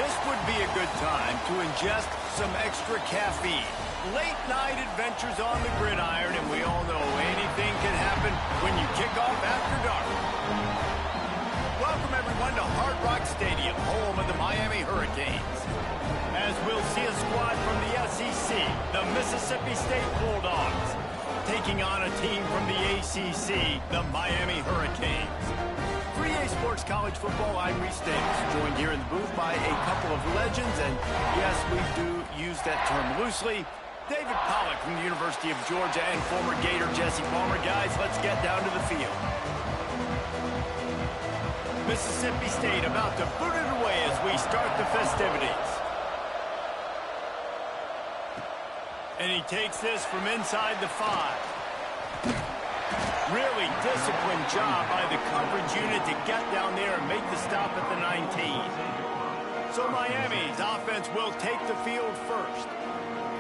This would be a good time to ingest some extra caffeine. Late night adventures on the gridiron, and we all know anything can happen when you kick off after dark. Welcome everyone to Hard Rock Stadium, home of the Miami Hurricanes. As we'll see a squad from the SEC, the Mississippi State Bulldogs, taking on a team from the ACC, the Miami Hurricanes. 3A Sports College Football, I'm Reese Davis, joined here in the booth by a couple of legends, and yes, we do use that term loosely. David Pollack from the University of Georgia and former Gator Jesse Palmer. Guys, let's get down to the field. Mississippi State about to boot it away as we start the festivities. And he takes this from inside the 5. Really disciplined job by the coverage unit to get down there and make the stop at the 19. So Miami's offense will take the field first.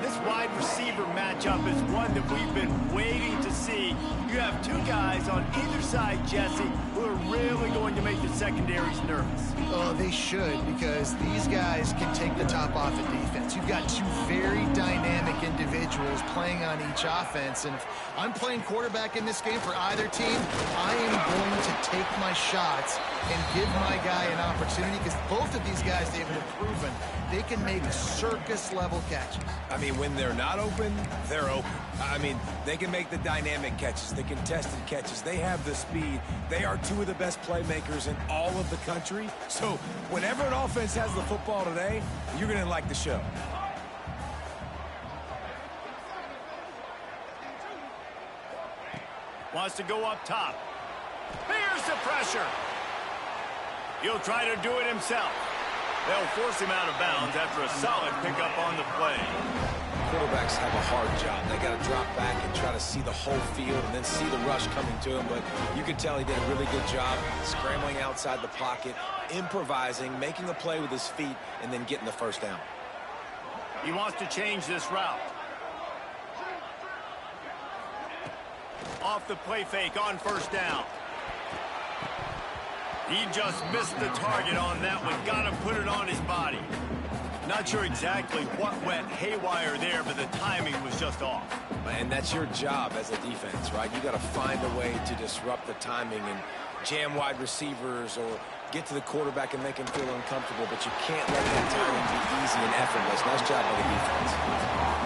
This wide receiver matchup is one that we've been waiting to see. You have two guys on either side, Jesse, who are really going to make the secondaries nervous. Oh, they should, because these guys can take the top off the defense. You've got two very dynamic individuals playing on each offense, and if I'm playing quarterback in this game for either team, I am going to take my shots and give my guy an opportunity, because both of these guys, they've been proven they can make circus-level catches. I mean, when they're not open, they're open. I mean, they can make the dynamic catches, the contested catches. They have the speed. They are two of the best playmakers in all of the country. So whenever an offense has the football today, you're going to like the show. Wants to go up top. Here's the pressure. He'll try to do it himself. They'll force him out of bounds after a solid pickup on the play. Quarterbacks have a hard job. They got to drop back and try to see the whole field and then see the rush coming to him. But you can tell he did a really good job scrambling outside the pocket, improvising, making a play with his feet, and then getting the first down. He wants to change this route. Off the play fake on first down. He just missed the target on that one. Got to put it on his body. Not sure exactly what went haywire there, but the timing was just off. And that's your job as a defense, right? You got to find a way to disrupt the timing and jam wide receivers or get to the quarterback and make him feel uncomfortable, but you can't let that timing be easy and effortless. Nice job by the defense.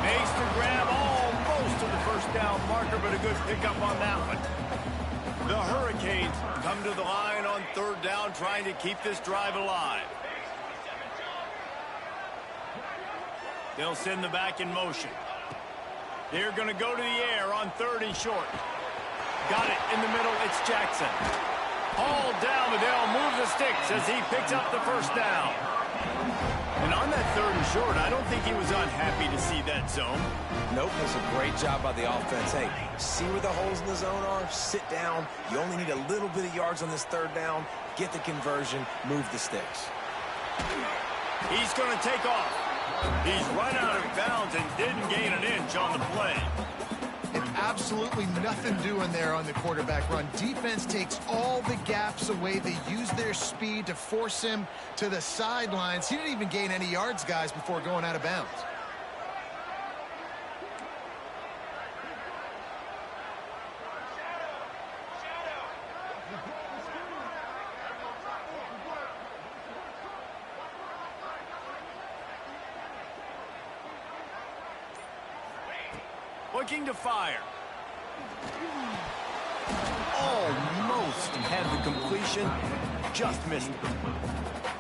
Makes the grab almost to the first down marker, but a good pickup on that one. The Hurricanes come to the line on third down, trying to keep this drive alive. They'll send the back in motion. They're going to go to the air on third and short. Got it in the middle. It's Jackson. Hauled down, but they'll move the sticks as he picks up the first down. And on that third and short, I don't think he was unhappy to see that zone. Nope, it was a great job by the offense. Hey, see where the holes in the zone are? Sit down. You only need a little bit of yards on this third down. Get the conversion. Move the sticks. He's going to take off. He's run out of bounds and didn't gain an inch on the play. And absolutely nothing doing there on the quarterback run. Defense takes all the gaps away. They use their speed to force him to the sidelines. He didn't even gain any yards, guys, before going out of bounds. Looking to fire. Almost had the completion. Just missed it.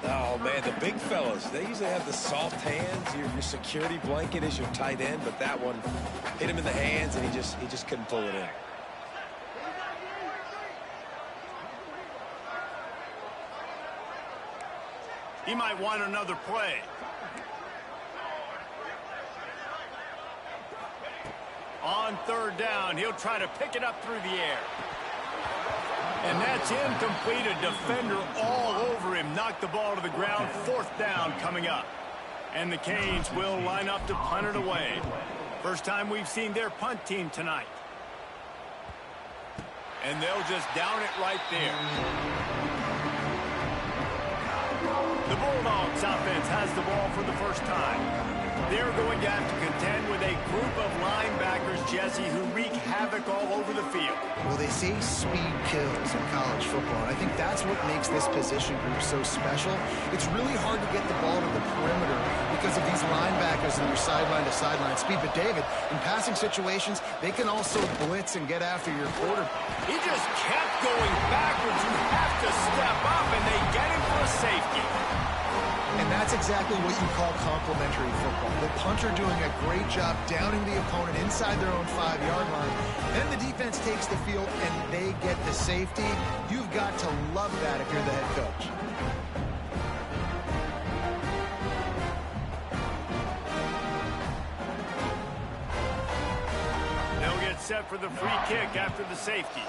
Oh, man, the big fellas, they usually have the soft hands. Your security blanket is your tight end, but that one hit him in the hands, and he just couldn't pull it in. He might want another play. On third down, he'll try to pick it up through the air. And that's incomplete. A defender all over him. Knocked the ball to the ground. Fourth down coming up. And the Canes will line up to punt it away. First time we've seen their punt team tonight. And they'll just down it right there. The Bulldogs offense has the ball for the first time. They're going to have to contend with a group of linebackers, Jesse, who wreak havoc all over the field. Well, they say speed kills in college football, and I think that's what makes this position group so special. It's really hard to get the ball to the perimeter because of these linebackers and their sideline-to-sideline speed. But, David, in passing situations, they can also blitz and get after your quarterback. He just kept going backwards. You have to step up, and they get him for a safety. And that's exactly what you call complementary football. The punter doing a great job downing the opponent inside their own 5-yard line. Then the defense takes the field and they get the safety. You've got to love that if you're the head coach. They'll get set for the free kick after the safety.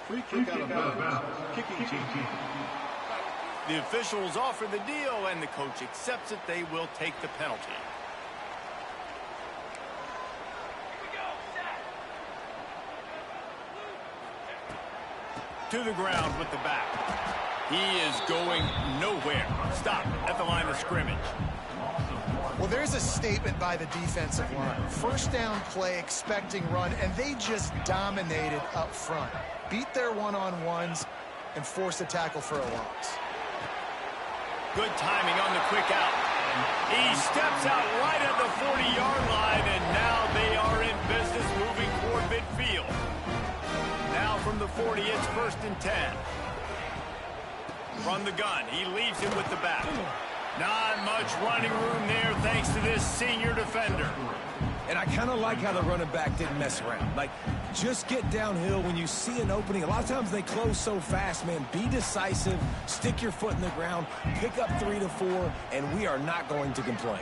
Free kick out of bounds. Kicking team. The officials offer the deal, and the coach accepts it. They will take the penalty. To the ground with the back. He is going nowhere. Stop at the line of scrimmage. Well, there's a statement by the defensive line. First down play, expecting run, and they just dominated up front. Beat their one-on-ones and force a tackle for a loss. Good timing on the quick out. He steps out right at the 40-yard line, and now they are in business moving toward midfield. Now from the 40, it's 1st and 10. From the gun, he leaves him with the back. Not much running room there thanks to this senior defender. And I kind of like how the running back didn't mess around. Like, just get downhill when you see an opening. A lot of times they close so fast, man. Be decisive, stick your foot in the ground, pick up 3 to 4, and we are not going to complain.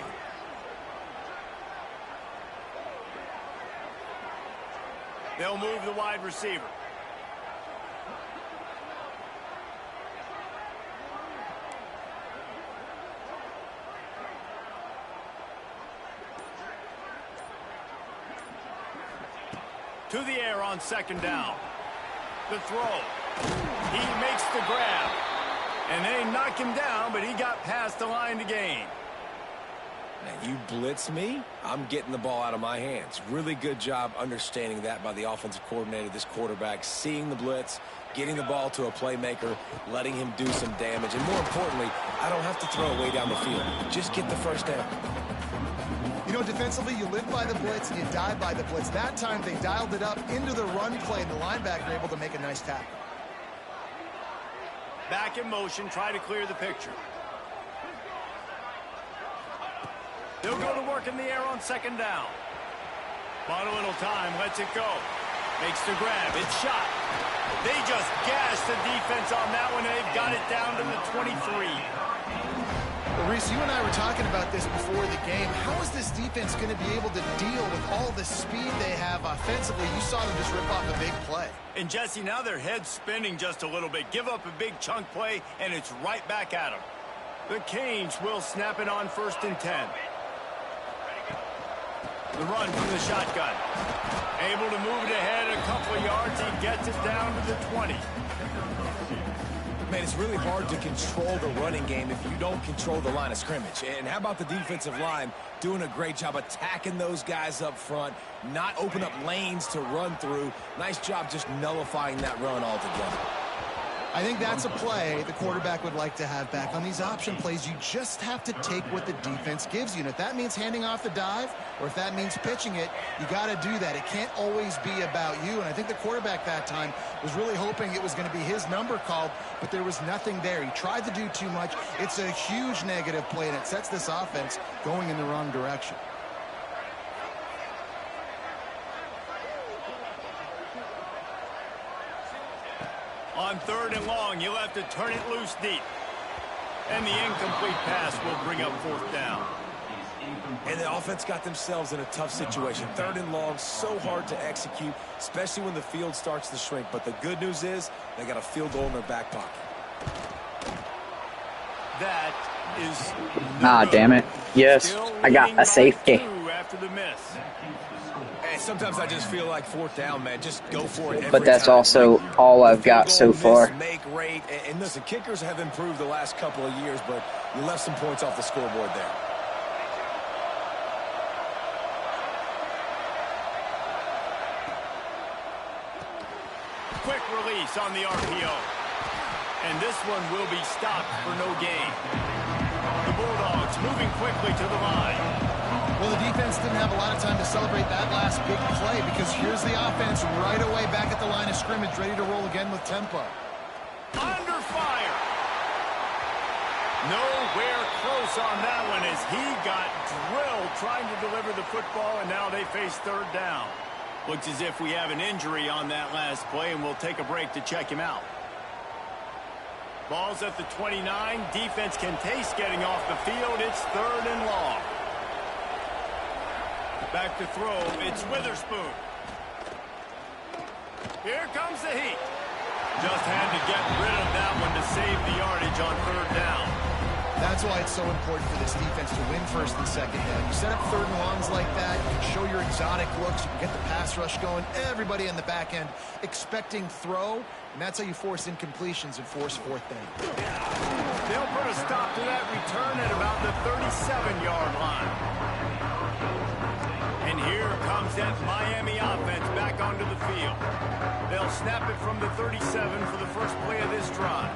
They'll move the wide receiver. To the air on 2nd down. The throw. He makes the grab. And they knock him down, but he got past the line to gain. Now, you blitz me, I'm getting the ball out of my hands. Really good job understanding that by the offensive coordinator, this quarterback, seeing the blitz, getting the ball to a playmaker, letting him do some damage. And more importantly, I don't have to throw it way down the field. Just get the first down. You know, defensively, you live by the blitz and you die by the blitz. That time, they dialed it up into the run play, and the linebacker able to make a nice tackle. Back in motion, try to clear the picture. They'll go to work in the air on 2nd down. Bought a little time, lets it go. Makes the grab, it's shot. They just gashed the defense on that one, and they've got it down to the 23. Well, Reese, you and I were talking about this before the game. How is this defense going to be able to deal with all the speed they have offensively? You saw them just rip off a big play. And, Jesse, now their head's spinning just a little bit. Give up a big chunk play, and it's right back at them. The Canes will snap it on 1st and 10. The run from the shotgun. Able to move it ahead a couple of yards. He gets it down to the 20. Man, it's really hard to control the running game if you don't control the line of scrimmage. And how about the defensive line doing a great job attacking those guys up front, not open up lanes to run through. Nice job just nullifying that run altogether. I think that's a play the quarterback would like to have back. On these option plays, you just have to take what the defense gives you. And if that means handing off the dive, or if that means pitching it, you got to do that. It can't always be about you. And I think the quarterback that time was really hoping it was going to be his number called, but there was nothing there. He tried to do too much. It's a huge negative play, and it sets this offense going in the wrong direction. On 3rd and long, you'll have to turn it loose deep. And the incomplete pass will bring up 4th down. And the offense got themselves in a tough situation. 3rd and long, so hard to execute, especially when the field starts to shrink. But the good news is they got a field goal in their back pocket. That is damn it. Yes, I got a safety. After the miss. And Sometimes I just feel like fourth down, man. Just go for it every But that's time. also all I've got so far. Make rate. And listen, kickers have improved the last couple of years, but you left some points off the scoreboard there. Quick release on the RPO. And this one will be stopped for no gain. The Bulldogs moving quickly to the line. Well, the defense didn't have a lot of time to celebrate that last big play because here's the offense right away back at the line of scrimmage, ready to roll again with tempo. Under fire. Nowhere close on that one as he got drilled trying to deliver the football, and now they face third down. Looks as if we have an injury on that last play, and we'll take a break to check him out. Ball's at the 29. Defense can taste getting off the field. It's third and long. Back to throw. It's Witherspoon. Here comes the heat. Just had to get rid of that one to save the yardage on third down. That's why it's so important for this defense to win first and second down. You set up third and longs like that, you can show your exotic looks, you can get the pass rush going, everybody in the back end expecting throw, and that's how you force incompletions and force fourth down. They'll put a stop to that return at about the 37-yard line. And here comes that Miami offense back onto the field. They'll snap it from the 37 for the first play of this drive.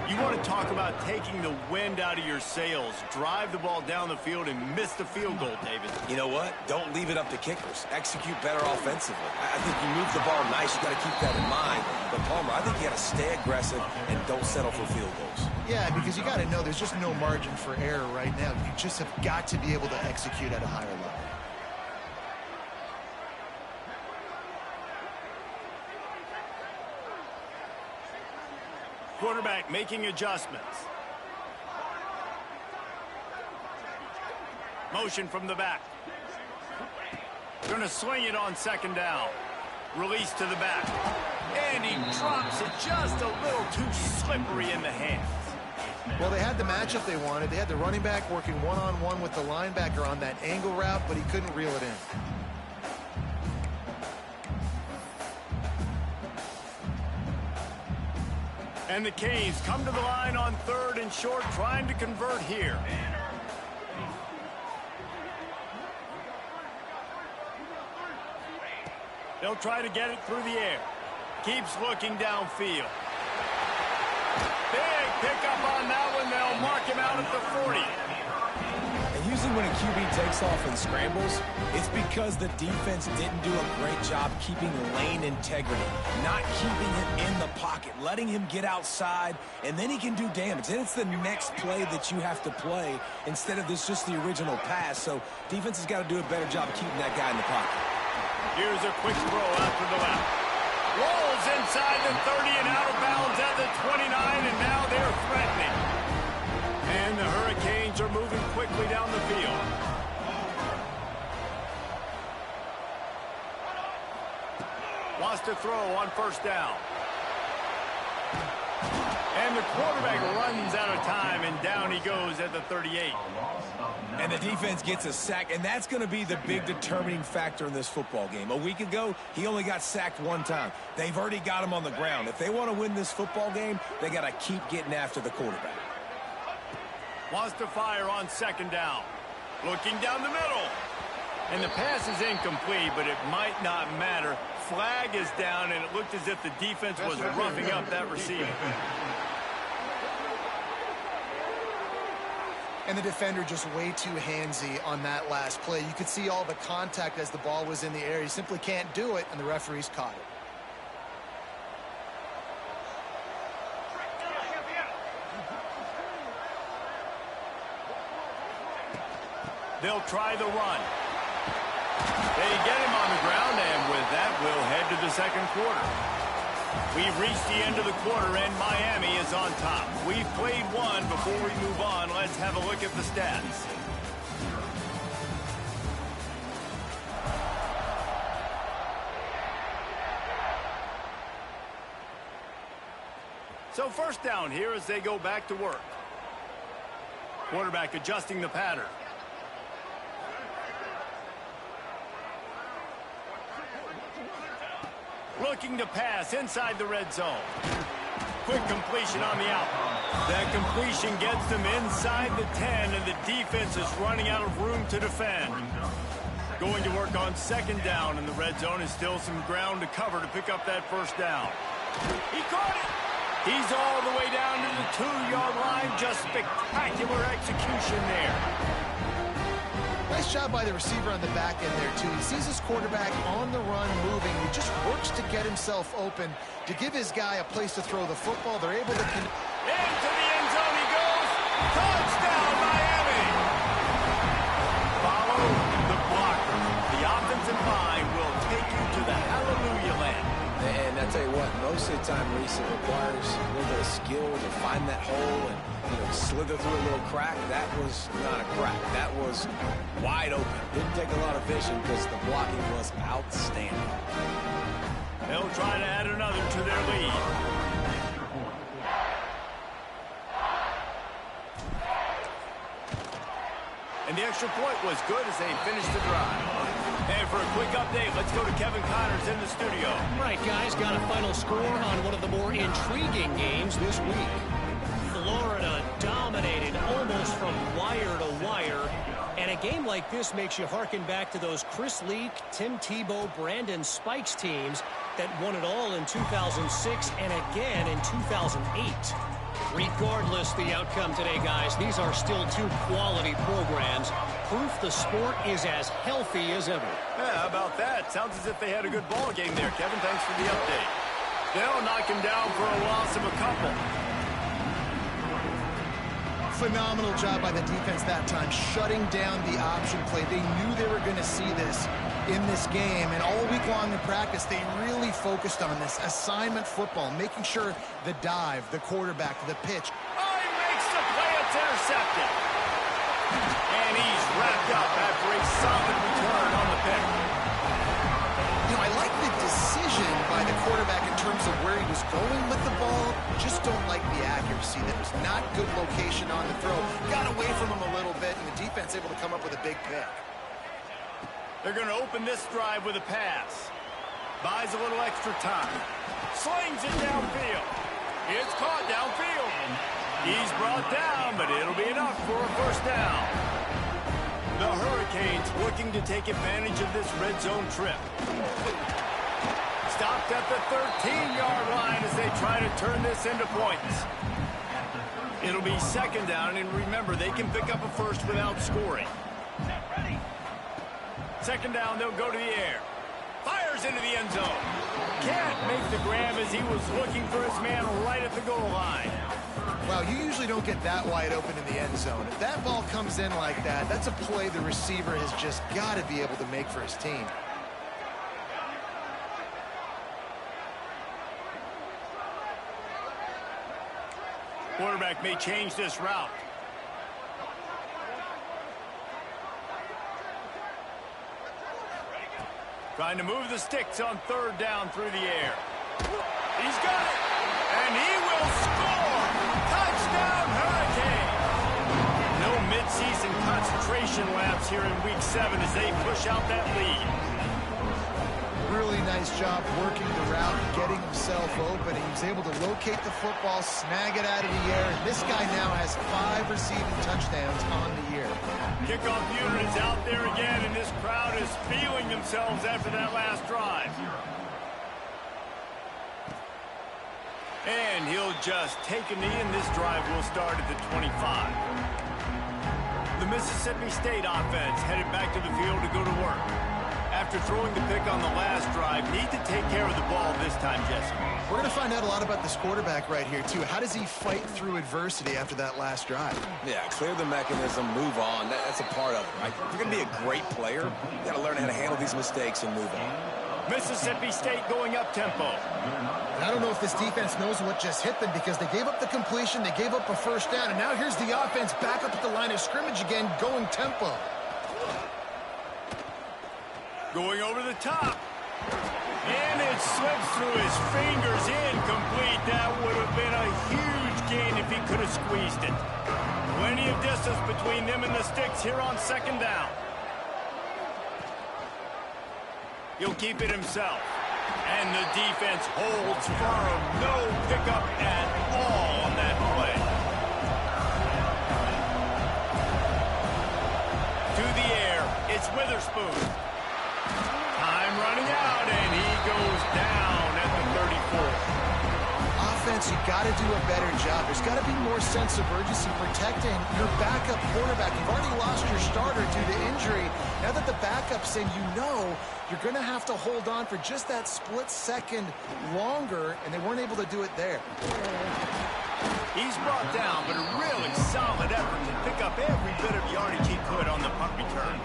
You want to talk about taking the wind out of your sails. Drive the ball down the field and miss the field goal, David. You know what? Don't leave it up to kickers. Execute better offensively. I think you move the ball nice. You got to keep that in mind. But, Palmer, I think you got to stay aggressive and don't settle for field goals. Yeah, because you got to know there's just no margin for error right now. You just have got to be able to execute at a higher level. Quarterback making adjustments. Motion from the back. Going to swing it on second down. Release to the back. And he drops it just a little too slippery in the hands. Well, they had the matchup they wanted. They had the running back working one-on-one with the linebacker on that angle route, but he couldn't reel it in. And the Canes come to the line on third and short, trying to convert here. They'll try to get it through the air. Keeps looking downfield. Big pickup on that one. They'll mark him out at the 40. And usually when a QB takes off and scrambles, it's because the defense didn't do a great job keeping lane integrity, not keeping him in the pocket, letting him get outside, and then he can do damage. And it's the next play that you have to play instead of this just the original pass. So defense has got to do a better job keeping that guy in the pocket. Here's a quick throw out to the left. Rolls inside the 30 and out of bounds at the 29, and now they're threatening. And the Hurricanes are moving quickly down the field. Wants to throw on first down. And the quarterback runs out of time, and down he goes at the 38. And the defense gets a sack, and that's going to be the big determining factor in this football game. A week ago, he only got sacked one time. They've already got him on the ground. If they want to win this football game, they got to keep getting after the quarterback. Wants to fire on second down. Looking down the middle. And the pass is incomplete, but it might not matter. Flag is down, and it looked as if the defense was roughing up that receiver. And the defender just way too handsy on that last play. You could see all the contact as the ball was in the air. He simply can't do it, and the referees caught it. They'll try the run. They get him on the ground, and with that, we'll head to the second quarter. We've reached the end of the quarter, and Miami is on top. We've played one. Before we move on, let's have a look at the stats. So first down here as they go back to work. Quarterback adjusting the pattern. Looking to pass inside the red zone. Quick completion on the out. That completion gets them inside the 10, and the defense is running out of room to defend. Going to work on second down in the red zone, is still some ground to cover to pick up that first down. He caught it. He's all the way down to the 2-yard line. Just spectacular execution there. Nice job by the receiver on the back end there, too. He sees his quarterback on the run moving. He just works to get himself open to give his guy a place to throw the football. They're able to... Into the end zone he goes. Touchdown, Miami. Follow the blocker. The offensive line will take you to the hallelujah land. And I tell you what, most of the time, Reese, it requires a little bit of skill to find that hole and slither through a little crack. That was not a crack. That was wide open. Didn't take a lot of vision because the blocking was outstanding. They'll try to add another to their lead. And the extra point was good as they finished the drive. And for a quick update, let's go to Kevin Connors in the studio. Right, guys, got a final score on one of the more intriguing games this week. Florida dominated almost from wire to wire. And a game like this makes you harken back to those Chris Leak, Tim Tebow, Brandon Spikes teams that won it all in 2006 and again in 2008. Regardless the outcome today, guys, these are still two quality programs. Proof the sport is as healthy as ever. Yeah, how about that? Sounds as if they had a good ball game there, Kevin. Thanks for the update. They'll knock him down for a loss of a couple. Phenomenal job by the defense that time, shutting down the option play. They knew they were going to see this in this game, and all week long in practice, they really focused on this assignment football, making sure the dive, the quarterback, the pitch. Oh, he makes the play. It's intercepted. And he's wrapped up after a solid return on the pick. You know, I like the decision by the quarterback in terms of where he was going with the ball. Just don't like the accuracy. That was not good location on the throw. Got away from him a little bit, and the defense able to come up with a big pick. They're going to open this drive with a pass. Buys a little extra time. Slings it downfield. It's caught downfield. He's brought down, but it'll be enough for a first down. The Hurricanes looking to take advantage of this red zone trip. Stopped at the 13-yard line as they try to turn this into points. It'll be second down, and remember, they can pick up a first without scoring. Second down, they'll go to the air. Fires into the end zone. Can't make the grab as he was looking for his man right at the goal line. Well, you usually don't get that wide open in the end zone. If that ball comes in like that, that's a play the receiver has just got to be able to make for his team. Quarterback may change this route. Trying to move the sticks on third down through the air. He's got it, and he will score! Touchdown, Hurricane! No midseason concentration lapse here in Week 7 as they push out that lead. Really nice job working the route and getting himself open. He was able to locate the football, snag it out of the air. And this guy now has 5 receiving touchdowns on the year. Kickoff unit is out there again, and this crowd is feeling themselves after that last drive. And he'll just take a knee, and this drive will start at the 25. The Mississippi State offense headed back to the field to go to work. After throwing the pick on the last drive, need to take care of the ball this time, Jesse. We're going to find out a lot about this quarterback right here, too. How does he fight through adversity after that last drive? Yeah, clear the mechanism, move on. That's a part of it, right? If you're going to be a great player, you got to learn how to handle these mistakes and move on. Mississippi State going up-tempo. And I don't know if this defense knows what just hit them because they gave up the completion, they gave up a first down, and now here's the offense back up at the line of scrimmage again, going tempo. Going over the top. And it slips through his fingers, incomplete. That would have been a huge gain if he could have squeezed it. Plenty of distance between them and the sticks here on second down. He'll keep it himself. And the defense holds firm. No pickup at all on that play. To the air, it's Witherspoon. Time running out, and he goes down at the 34. Offense, you got to do a better job. There's got to be more sense of urgency protecting your backup quarterback. You've already lost your starter due to injury. Now that the backup's in, you know you're going to have to hold on for just that split second longer, and they weren't able to do it there. He's brought down, but a really solid effort to pick up every bit of yardage he could on the punt return.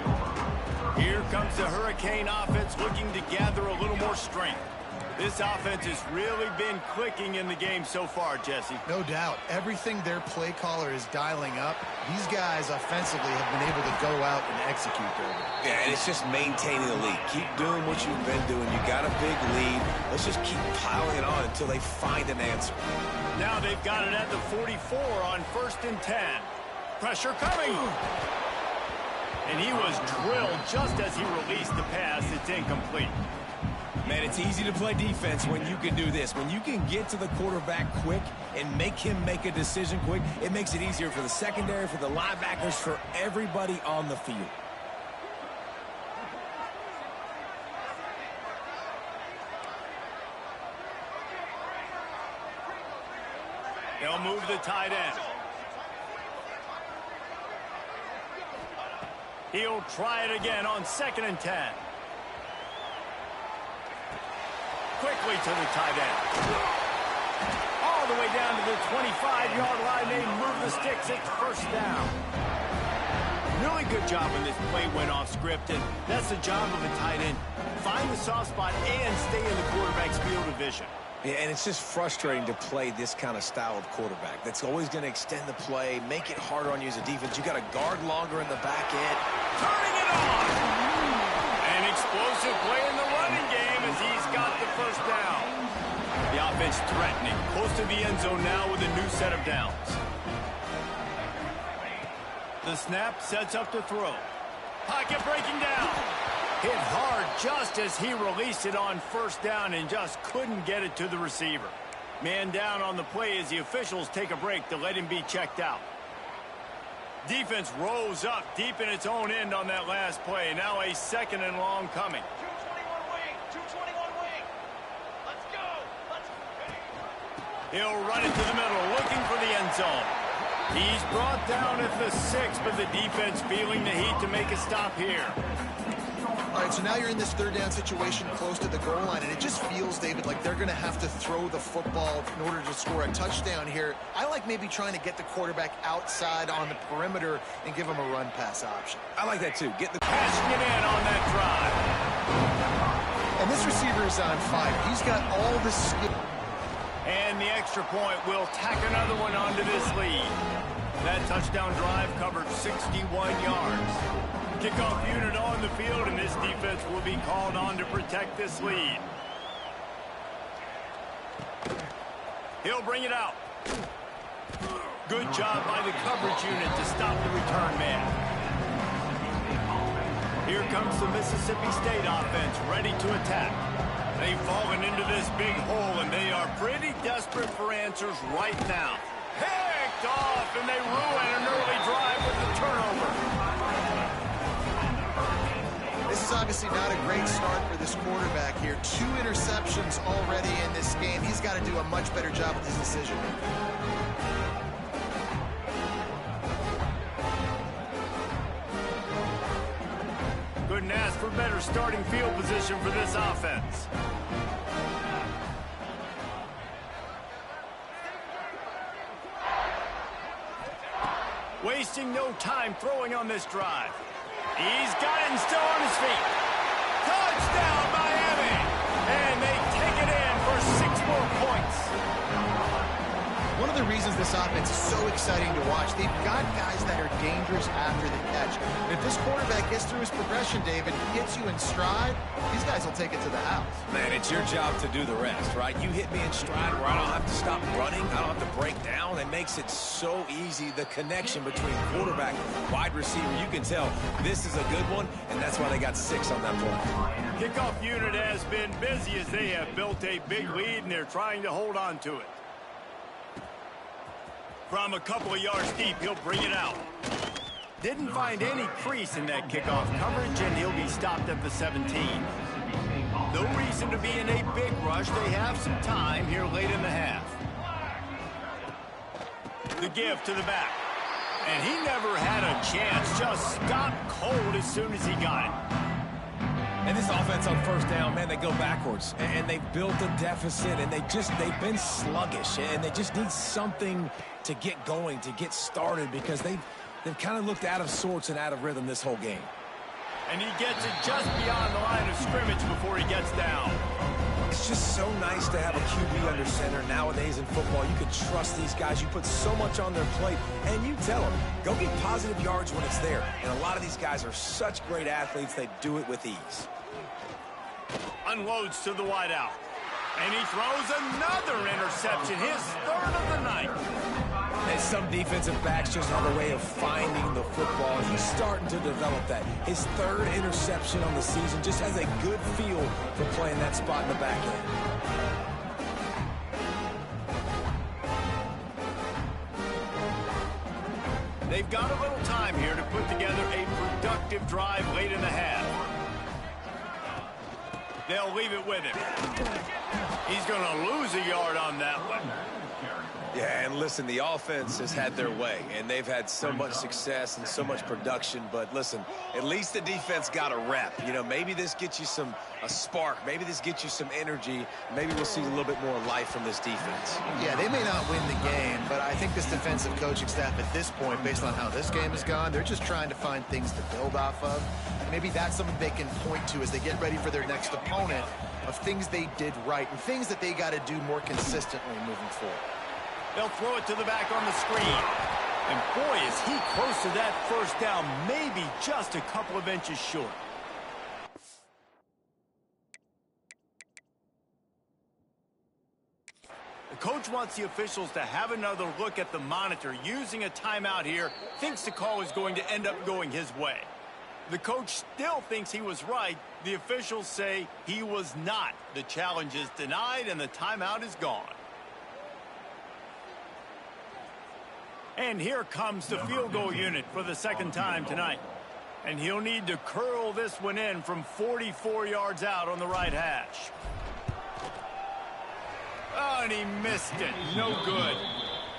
Here comes the Hurricane offense looking to gather a little more strength. This offense has really been clicking in the game so far, Jesse. No doubt. Everything their play caller is dialing up, these guys offensively have been able to go out and execute there. Yeah, and it's just maintaining the lead. Keep doing what you've been doing. You got a big lead. Let's just keep piling it on until they find an answer. Now they've got it at the 44 on 1st and 10. Pressure coming. And he was drilled just as he released the pass. It's incomplete. Man, it's easy to play defense when you can do this. When you can get to the quarterback quick and make him make a decision quick, it makes it easier for the secondary, for the linebackers, for everybody on the field. They'll move the tight end. He'll try it again on 2nd and 10. Quickly to the tight end. All the way down to the 25-yard line. They move the sticks. It's 1st down. Really good job when this play went off script, and that's the job of a tight end. Find the soft spot and stay in the quarterback's field of vision. Yeah, and it's just frustrating to play this kind of style of quarterback. That's always going to extend the play, make it harder on you as a defense. You got to guard longer in the back end. Turning it on! An explosive play in the running game as he's got the 1st down. The offense threatening, close to the end zone now with a new set of downs. The snap sets up to throw. Pocket breaking down. Hit hard just as he released it on 1st down and just couldn't get it to the receiver. Man down on the play as the officials take a break to let him be checked out. Defense rose up deep in its own end on that last play. Now a 2nd and long coming. 221 wing. 221 wing. Let's go. He'll run it to the middle, looking for the end zone. He's brought down at the 6, but the defense feeling the heat to make a stop here. All right, so now you're in this 3rd down situation close to the goal line, and it just feels, David, like they're going to have to throw the football in order to score a touchdown here. I like maybe trying to get the quarterback outside on the perimeter and give him a run-pass option. I like that, too. Get the Cashing it in on that drive. And this receiver is on fire. He's got all the skill. And the extra point will tack another one onto this lead. That touchdown drive covered 61 yards. Kickoff unit on the field, and this defense will be called on to protect this lead. He'll bring it out. Good job by the coverage unit to stop the return man. Here comes the Mississippi State offense, ready to attack. They've fallen into this big hole, and they are pretty desperate for answers right now. Picked off, and they ruin an early drive with the turnover. This is obviously not a great start for this quarterback here. 2 interceptions already in this game. He's got to do a much better job with his decision. Couldn't ask for better starting field position for this offense. Wasting no time throwing on this drive. He's got it and still on his feet. Touchdown, Miami! And they take it in for 6 more points. One of the reasons reasons this offense is so exciting to watch. They've got guys that are dangerous after the catch. And if this quarterback gets through his progression, David, gets you in stride, these guys will take it to the house. Man, it's your job to do the rest, right? You hit me in stride where I don't have to stop running. I don't have to break down. It makes it so easy, the connection between quarterback and wide receiver. You can tell this is a good one, and that's why they got 6 on that play. Kickoff unit has been busy as they have built a big lead, and they're trying to hold on to it. From a couple of yards deep, he'll bring it out. Didn't find any crease in that kickoff coverage, and he'll be stopped at the 17. No reason to be in a big rush. They have some time here late in the half. The give to the back. And he never had a chance. Just stopped cold as soon as he got it. And this offense on first down, man, they go backwards. And they've built a deficit, and they've been sluggish. And they just need something to get going, to get started, because they've kind of looked out of sorts and out of rhythm this whole game. And he gets it just beyond the line of scrimmage before he gets down. It's just so nice to have a QB under center. Nowadays in football, you can trust these guys. You put so much on their plate, and you tell them, go get positive yards when it's there. And a lot of these guys are such great athletes, they do it with ease. Unloads to the wideout. And he throws another interception, his 3rd of the night. And some defensive backs just have a way of finding the football. He's starting to develop that. His 3rd interception on the season, just has a good feel for playing that spot in the back end. They've got a little time here to put together a productive drive late in the half. They'll leave it with him. He's going to lose a yard on that one. Yeah, and listen, the offense has had their way, and they've had so much success and so much production. But listen, at least the defense got a rep. You know, maybe this gets you a spark. Maybe this gets you some energy. Maybe we'll see a little bit more life from this defense. Yeah, they may not win the game, but I think this defensive coaching staff at this point, based on how this game has gone, they're just trying to find things to build off of. Maybe that's something they can point to as they get ready for their next opponent, of things they did right and things that they got to do more consistently moving forward. They'll throw it to the back on the screen. And boy, is he close to that first down, maybe just a couple of inches short. The coach wants the officials to have another look at the monitor. Using a timeout here, thinks the call is going to end up going his way. The coach still thinks he was right. The officials say he was not. The challenge is denied, and the timeout is gone. And here comes the field goal unit for the 2nd time tonight. And he'll need to curl this one in from 44 yards out on the right hash. Oh, and he missed it. No good.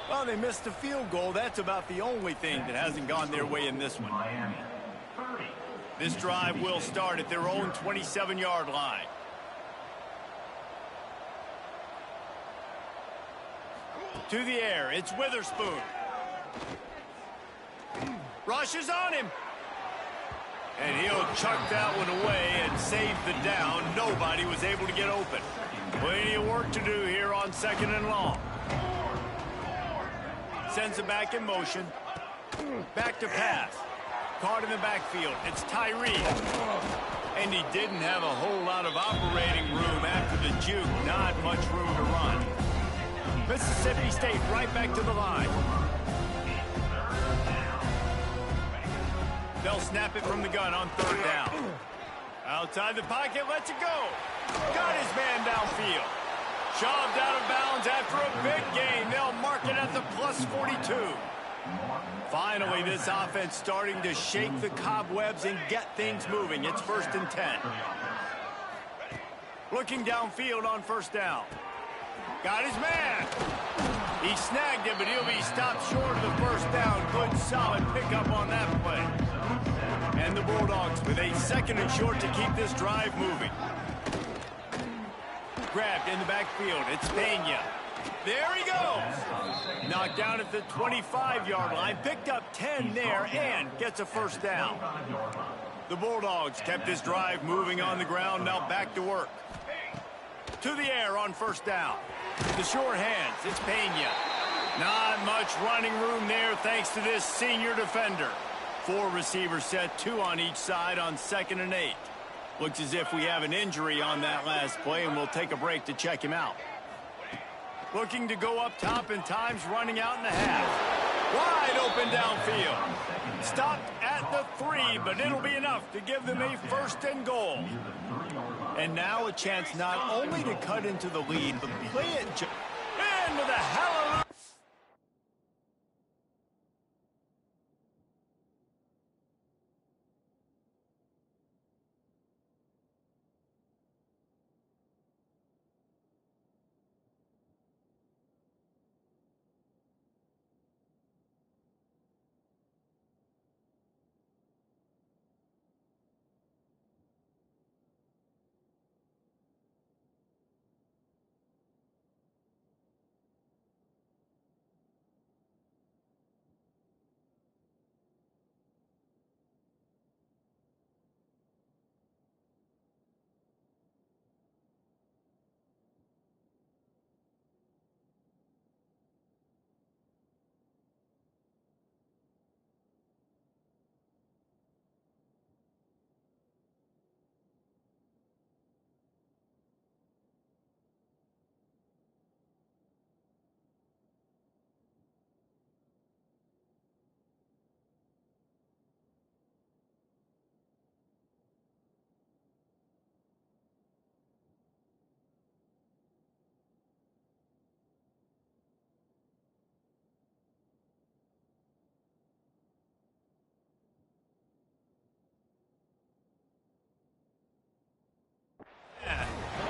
Well, they missed the field goal. That's about the only thing that hasn't gone their way in this one. This drive will start at their own 27-yard line. To the air, it's Witherspoon. Rushes on him. And he'll chuck that one away and save the down. Nobody was able to get open. Plenty of work to do here on 2nd and long. Sends it back in motion. Back to pass. Caught in the backfield. It's Tyree. And he didn't have a whole lot of operating room after the juke. Not much room to run. Mississippi State right back to the line. They'll snap it from the gun on 3rd down. Outside the pocket, lets it go. Got his man downfield. Shoved out of bounds after a big gain. They'll mark it at the +42. Finally, this offense starting to shake the cobwebs and get things moving. It's 1st and 10. Looking downfield on 1st down. Got his man. He snagged it, but he'll be stopped short of the 1st down. Good, solid pickup on that play. And the Bulldogs with a 2nd and short to keep this drive moving. Grabbed in the backfield. It's Pena. There he goes. Knocked down at the 25-yard line. Picked up 10 there and gets a 1st down. The Bulldogs kept this drive moving on the ground. Now back to work. To the air on 1st down. The short hands. It's Pena. Not much running room there thanks to this senior defender. 4 receivers set, 2 on each side on 2nd and 8. Looks as if we have an injury on that last play, and we'll take a break to check him out. Looking to go up top, and time's running out in the half. Wide open downfield. Stopped at the 3, but it'll be enough to give them a 1st and goal. And now a chance not only to cut into the lead, but play it into the hallelujah.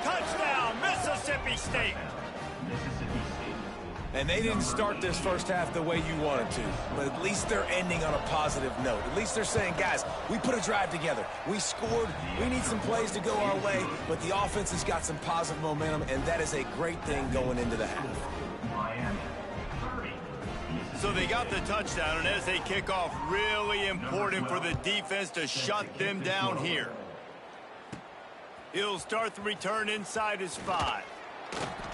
Touchdown, Mississippi State. And they didn't start this first half the way you wanted to, but at least they're ending on a positive note. At least they're saying, guys, we put a drive together. We scored. We need some plays to go our way, but the offense has got some positive momentum, and that is a great thing going into the half. So they got the touchdown, and as they kick off, really important for the defense to shut them down here. He'll start the return inside his 5.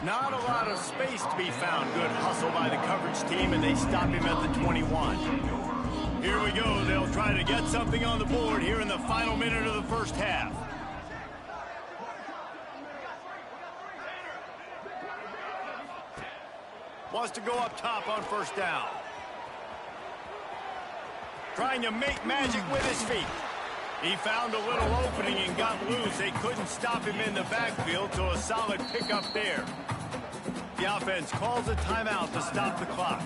Not a lot of space to be found. Good hustle by the coverage team, and they stop him at the 21. Here we go. They'll try to get something on the board here in the final minute of the first half. Wants to go up top on 1st down. Trying to make magic with his feet. He found a little opening and got loose. They couldn't stop him in the backfield, so a solid pickup there. The offense calls a timeout to stop the clock.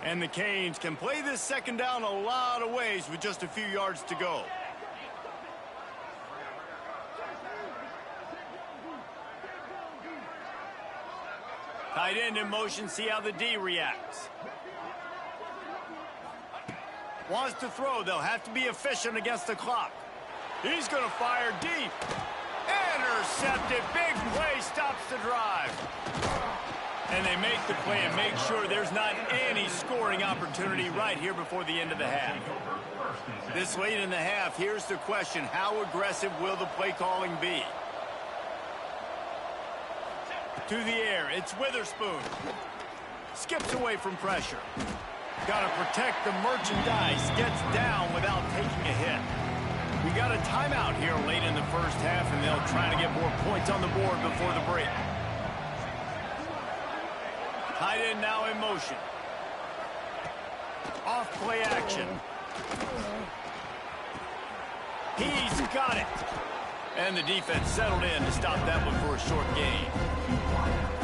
And the Canes can play this 2nd down a lot of ways with just a few yards to go. Tight end in motion, see how the D reacts. Wants to throw. They'll have to be efficient against the clock. He's going to fire deep. Intercepted. Big play stops the drive. And they make the play and make sure there's not any scoring opportunity right here before the end of the half. This late in the half, here's the question. How aggressive will the play calling be? To the air. It's Witherspoon. Skips away from pressure. Got to protect the merchandise. Gets down without taking a hit. We got a timeout here late in the first half, and they'll try to get more points on the board before the break. Tight end now in motion. Off play action. He's got it. And the defense settled in to stop that one for a short gain.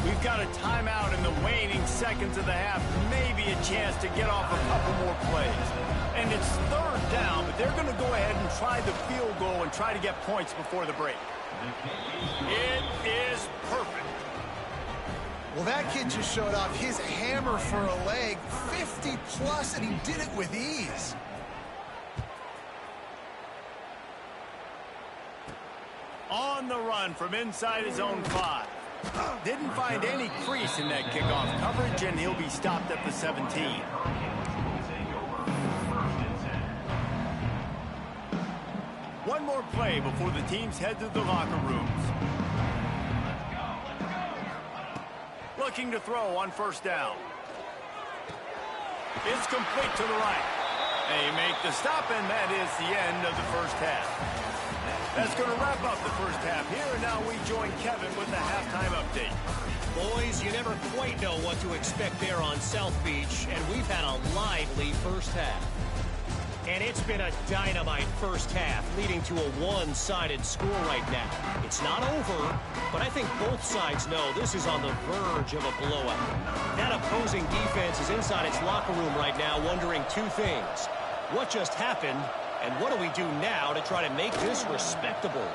We've got a timeout in the waning seconds of the half. Maybe a chance to get off a couple more plays. And it's 3rd down, but they're going to go ahead and try the field goal and try to get points before the break. It is perfect. Well, that kid just showed off his hammer for a leg, 50+, and he did it with ease. On the run from inside his own 5. Didn't find any crease in that kickoff coverage, and he'll be stopped at the 17. One more play before the teams head to the locker rooms. looking to throw on first down. It's complete to the right. They make the stop, and that is the end of the first half. That's going to wrap up the first half here, and now we join Kevin with the halftime update. Boys, you never quite know what to expect there on South Beach, and we've had a lively first half. And it's been a dynamite first half, leading to a one-sided score right now. It's not over, but I think both sides know this is on the verge of a blowout. That opposing defense is inside its locker room right now wondering two things. What just happened, and what do we do now to try to make this respectable?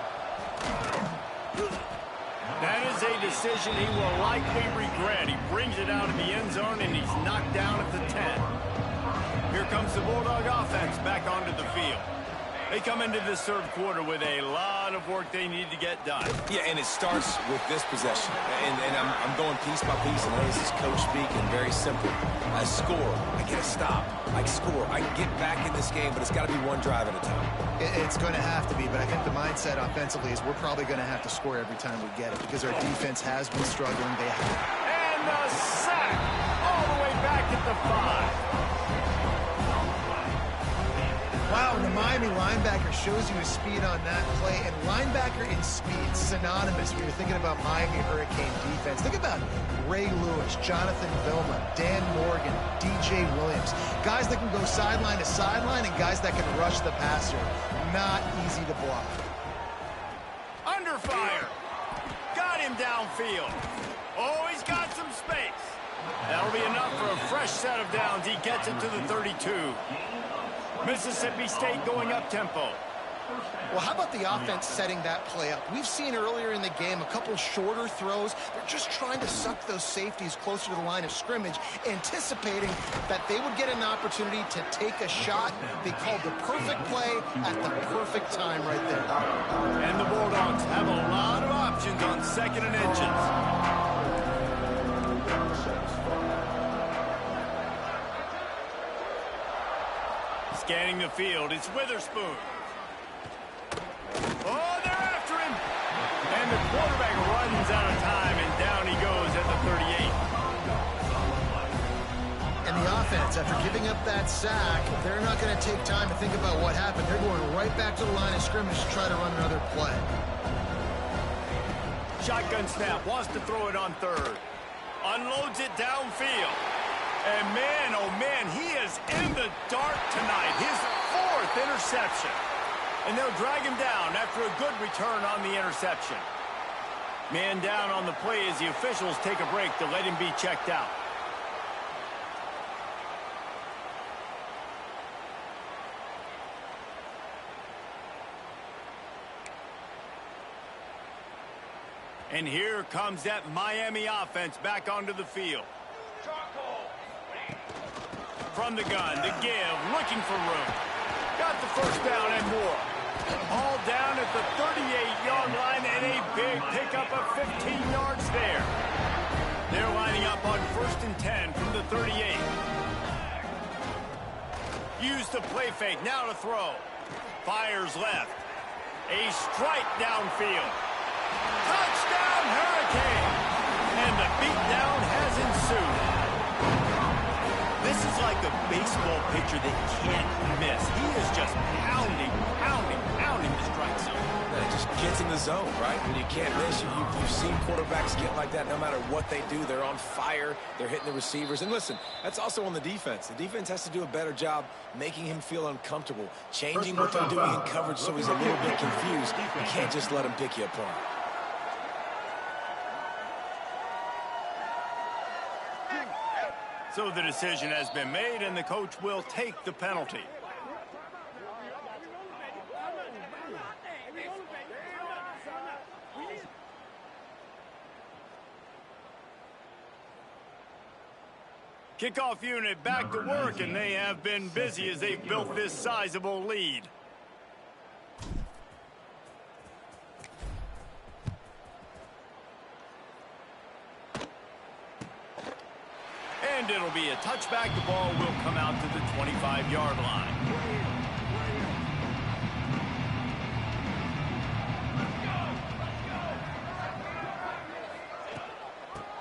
That is a decision he will likely regret. He brings it out of the end zone, and he's knocked down at the 10. Here comes the Bulldog offense back onto the field. They come into this third quarter with a lot of work they need to get done. Yeah, and it starts with this possession. And I'm going piece by piece, and this is coach speaking, very simple. I score, I get a stop, I score, I get back in this game, but it's got to be one drive at a time. It's going to have to be, but I think the mindset offensively is we're probably going to have to score every time we get it because our defense has been struggling. They have. And the sack all the way back at the 5. Wow, the Miami linebacker shows you his speed on that play, and linebacker in speed synonymous when you're thinking about Miami Hurricane defense. Think about Ray Lewis, Jonathan Vilma, Dan Morgan, DJ Williams. Guys that can go sideline to sideline and guys that can rush the passer. Not easy to block. Under fire. Got him downfield. Oh, he's got some space. That'll be enough for a fresh set of downs. He gets it to the 32. Mississippi State going up-tempo. Well, how about the offense setting that play up? We've seen earlier in the game a couple shorter throws. They're just trying to suck those safeties closer to the line of scrimmage, anticipating that they would get an opportunity to take a shot. They called the perfect play at the perfect time right there. And the Bulldogs have a lot of options on second and inches. Scanning the field, it's Witherspoon. Oh, they're after him. And the quarterback runs out of time, and down he goes at the 38. And the offense, after giving up that sack, they're not going to take time to think about what happened. They're going right back to the line of scrimmage to try to run another play. Shotgun snap, wants to throw it on third. Unloads it downfield. And man, oh man, he is in the dark tonight. His 4th interception. And they'll drag him down after a good return on the interception. Man down on the play as the officials take a break to let him be checked out. And here comes that Miami offense back onto the field. From the gun, to give, looking for room. Got the first down and more. All down at the 38-yard line, and a big pickup of 15 yards there. They're lining up on 1st and 10 from the 38. Use the play fake, now to throw. Fires left. A strike downfield. Touchdown, Hurricane! And the beatdown has ensued. This is like a baseball pitcher that can't miss. He is just pounding the strike zone. And it just gets in the zone, right? When you can't miss, you've seen quarterbacks get like that no matter what they do. They're on fire. They're hitting the receivers. And listen, that's also on the defense. The defense has to do a better job making him feel uncomfortable, changing what they're doing in coverage so he's a little bit confused. You can't just let him pick you apart. So the decision has been made, and the coach will take the penalty. Kickoff unit back to work, and they have been busy as they've built this sizable lead. And it'll be a touchback. The ball will come out to the 25-yard line.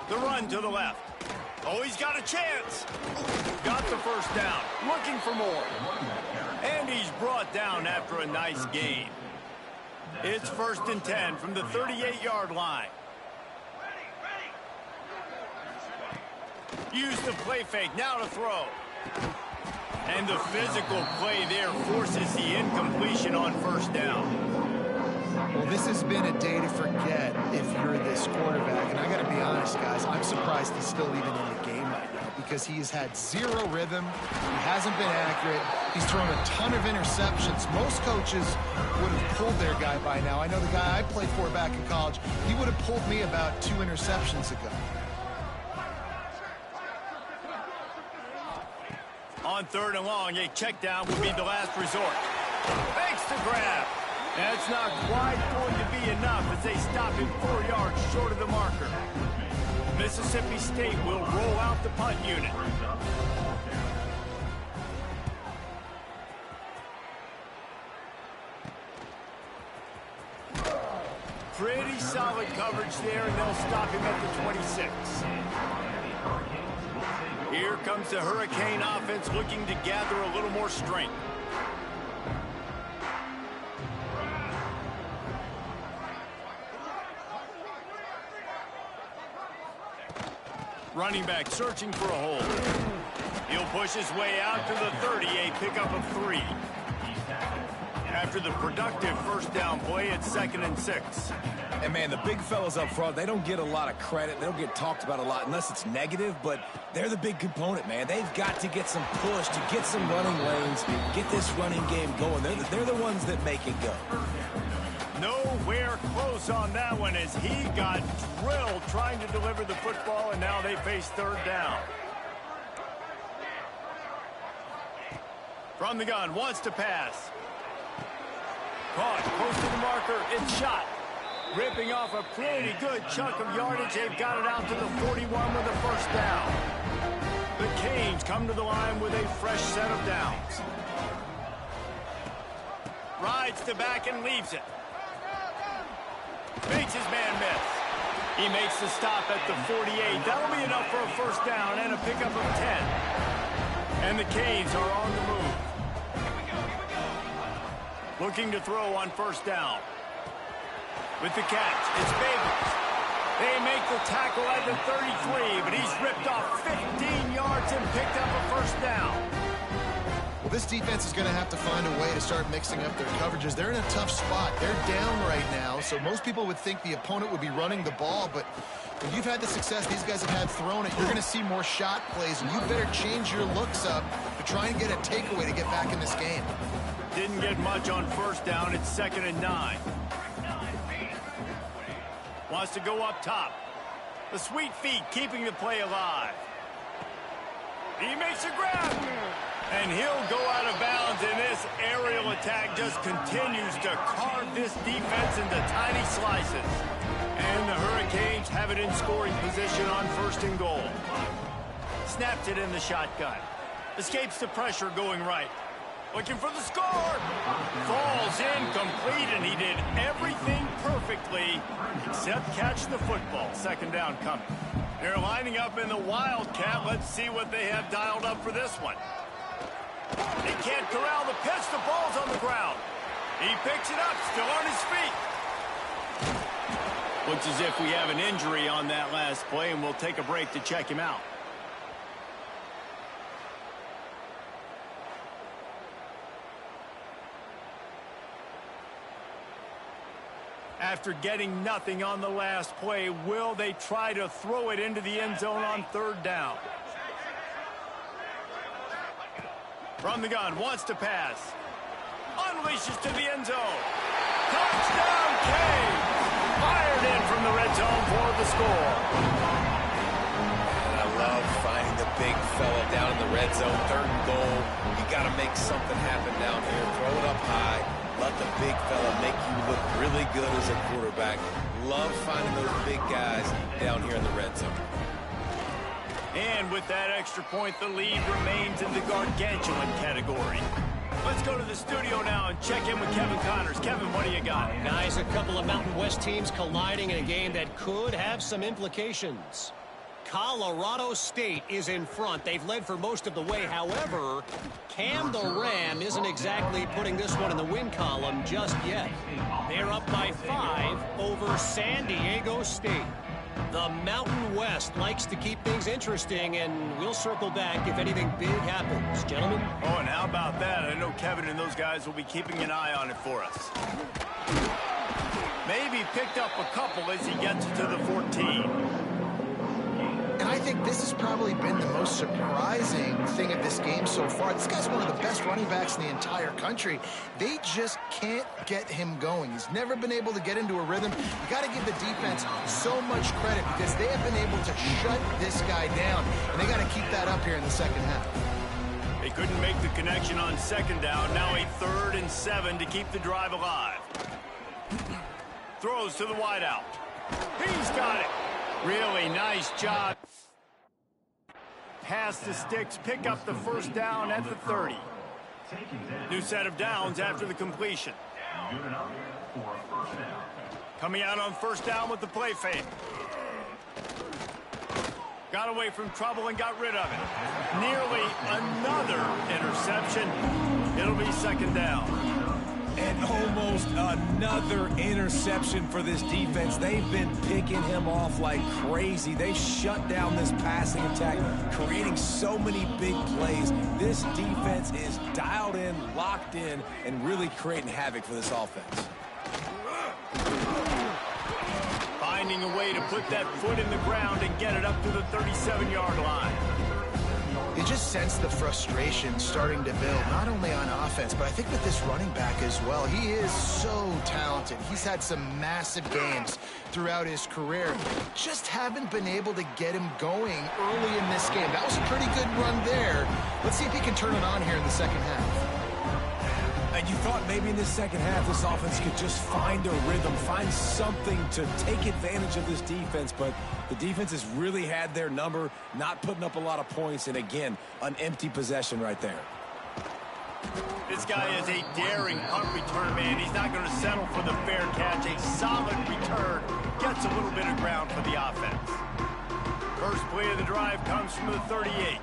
The run to the left. Oh, he's got a chance. Got the first down. Looking for more. And he's brought down after a nice gain. It's 1st and 10 from the 38-yard line. Use the play fake. Now to throw. And the physical play there forces the incompletion on 1st down. Well, this has been a day to forget if you're this quarterback. And I got to be honest, guys, I'm surprised he's still even in the game right now because he has had zero rhythm. He hasn't been accurate. He's thrown a ton of interceptions. Most coaches would have pulled their guy by now. I know the guy I played for back in college, he would have pulled me about 2 interceptions ago. On 3rd and long, a check down would be the last resort. Thanks to grab. That's not quite going to be enough as they stop him 4 yards short of the marker. Mississippi State will roll out the punt unit. Pretty solid coverage there, and they'll stop him at the 26. Here comes the Hurricane offense looking to gather a little more strength. Running back searching for a hole. He'll push his way out to the 30, a pickup of 3. After the productive 1st down play, it's 2nd and 6. And, man, the big fellas up front, they don't get a lot of credit. They don't get talked about a lot unless it's negative, but they're the big component, man. They've got to get some push, to get some running lanes, get this running game going. They're the ones that make it go. Nowhere close on that one as he got drilled trying to deliver the football, and now they face 3rd down. From the gun, wants to pass. Caught, close to the marker, it's shot. Ripping off a pretty good chunk of yardage. They've got it out to the 41 with a 1st down. The Canes come to the line with a fresh set of downs. Rides to back and leaves it. Makes his man miss. He makes the stop at the 48. That'll be enough for a 1st down and a pickup of 10. And the Canes are on the move. Looking to throw on 1st down. With the catch, it's Babers. They make the tackle at the 33, but he's ripped off 15 yards and picked up a 1st down. Well, this defense is going to have to find a way to start mixing up their coverages. They're in a tough spot. They're down right now, so most people would think the opponent would be running the ball, but when you've had the success these guys have had throwing it, you're going to see more shot plays, and you better change your looks up to try and get a takeaway to get back in this game. Didn't get much on 1st down. It's 2nd and 9. Wants to go up top. The sweet feet keeping the play alive. He makes a grab. And he'll go out of bounds, and this aerial attack just continues to carve this defense into tiny slices. And the Hurricanes have it in scoring position on 1st and goal. Snaps it in the shotgun. Escapes the pressure going right. Looking for the score. Falls incomplete, and he did everything perfectly except catch the football. 2nd down coming. They're lining up in the Wildcat. Let's see what they have dialed up for this one. They can't corral the pitch. The ball's on the ground. He picks it up, still on his feet. Looks as if we have an injury on that last play, and we'll take a break to check him out. After getting nothing on the last play, will they try to throw it into the end zone on 3rd down? From the gun, wants to pass. Unleashes to the end zone. Touchdown, Canes! Fired in from the red zone for the score. And I love finding the big fella down in the red zone. 3rd and goal. You got to make something happen down here. Throw it up high. Let the big fella make you look really good as a quarterback. Love finding those big guys down here in the red zone. And with that extra point, the lead remains in the gargantuan category. Let's go to the studio now and check in with Kevin Connors. Kevin, what do you got? Guys, a couple of Mountain West teams colliding in a game that could have some implications. Colorado State is in front. They've led for most of the way. However, Cam the Ram isn't exactly putting this one in the win column just yet. They're up by 5 over San Diego State. The Mountain West likes to keep things interesting, and we'll circle back if anything big happens. Gentlemen? Oh, and how about that? I know Kevin and those guys will be keeping an eye on it for us. Maybe picked up a couple as he gets to the 14. And I think this has probably been the most surprising thing of this game so far. This guy's one of the best running backs in the entire country. They just can't get him going. He's never been able to get into a rhythm. You got to give the defense so much credit because they have been able to shut this guy down. And they got to keep that up here in the second half. They couldn't make the connection on second down. Now a 3rd and 7 to keep the drive alive. Throws to the wideout. He's got it. Really nice job. Pass the sticks, pick up the first down at the 30. New set of downs after the completion. Coming out on first down with the play fake. Got away from trouble and got rid of it. Nearly another interception. It'll be second down. And almost another interception for this defense. They've been picking him off like crazy. They shut down this passing attack, creating so many big plays. This defense is dialed in, locked in, and really creating havoc for this offense. Finding a way to put that foot in the ground and get it up to the 37-yard line. You just sense the frustration starting to build, not only on offense, but I think with this running back as well. He is so talented. He's had some massive games throughout his career. Just haven't been able to get him going early in this game. That was a pretty good run there. Let's see if he can turn it on here in the second half. And you thought maybe in the second half this offense could just find a rhythm, find something to take advantage of this defense, but the defense has really had their number, not putting up a lot of points, and again, an empty possession right there. This guy is a daring punt return man. He's not going to settle for the fair catch. A solid return gets a little bit of ground for the offense. First play of the drive comes from the 38.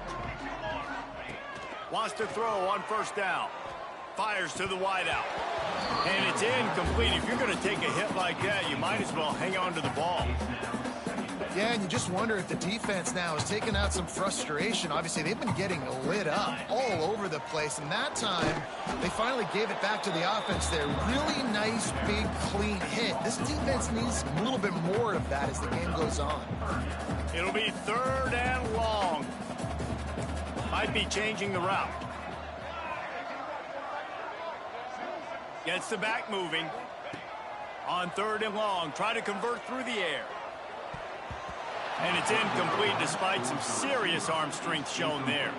Wants to throw on first down. Fires to the wideout. And it's incomplete. If you're going to take a hit like that, you might as well hang on to the ball. Yeah, and you just wonder if the defense now is taking out some frustration. Obviously, they've been getting lit up all over the place. And that time, they finally gave it back to the offense there. Really nice, big, clean hit. This defense needs a little bit more of that as the game goes on. It'll be 3rd and long. Might be changing the route. Gets the back moving. On 3rd and long. Try to convert through the air. And it's incomplete despite some serious arm strength shown there.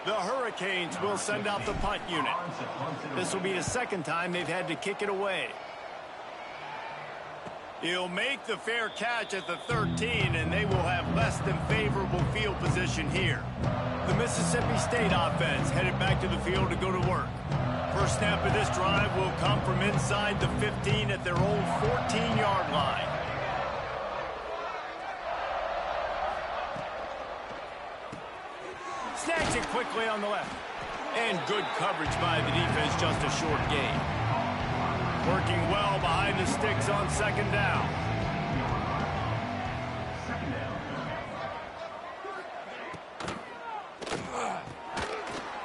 The Hurricanes will send out the punt unit. This will be the second time they've had to kick it away. He'll make the fair catch at the 13, and they will have less than favorable field position here. The Mississippi State offense headed back to the field to go to work. First snap of this drive will come from inside the 15 at their own 14-yard line. Snags it quickly on the left. And good coverage by the defense, just a short gain. Working well behind the sticks on second down.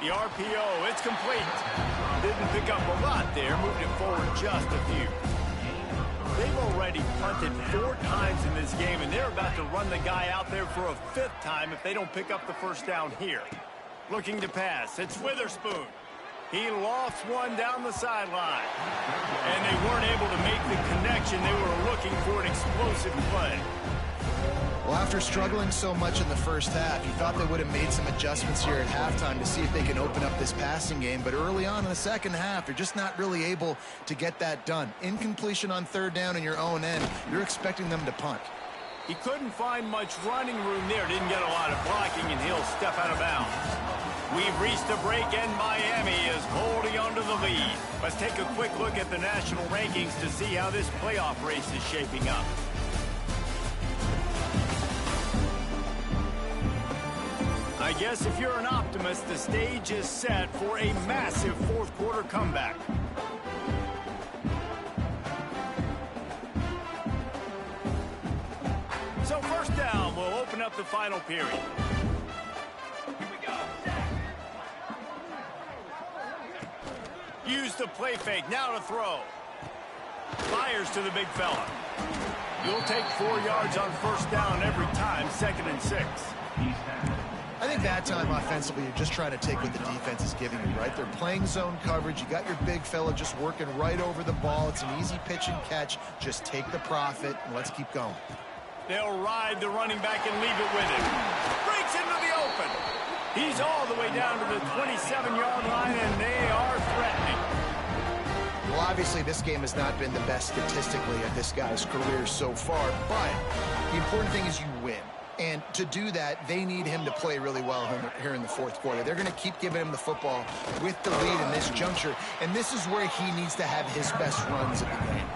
The RPO, it's complete. Didn't pick up a lot there, moved it forward just a few. They've already punted 4 times in this game, and they're about to run the guy out there for a 5th time if they don't pick up the first down here. Looking to pass, it's Witherspoon. He lofts one down the sideline. And they weren't able to make the connection. They were looking for an explosive play. Well, after struggling so much in the first half, you thought they would have made some adjustments here at halftime to see if they can open up this passing game. But early on in the second half, they're just not really able to get that done. Incompletion on 3rd down in your own end, you're expecting them to punt. He couldn't find much running room there. Didn't get a lot of blocking, and he'll step out of bounds. We've reached a break, and Miami is holding on to the lead. Let's take a quick look at the national rankings to see how this playoff race is shaping up. I guess if you're an optimist, the stage is set for a massive fourth quarter comeback. So first down, we'll open up the final period. Here we go. Use the play fake, now to throw. Fires to the big fella. You'll take 4 yards on first down every time, 2nd and 6. I think that time offensively, you're just trying to take what the defense is giving you, right? They're playing zone coverage. You got your big fella just working right over the ball. It's an easy pitch and catch. Just take the profit, and let's keep going. They'll ride the running back and leave it with him. Breaks into the open. He's all the way down to the 27-yard line, and they are threatening. Well, obviously, this game has not been the best statistically of this guy's career so far, but the important thing is you win. And to do that, they need him to play really well here in the fourth quarter. They're going to keep giving him the football with the lead in this juncture, and this is where he needs to have his best runs of the game.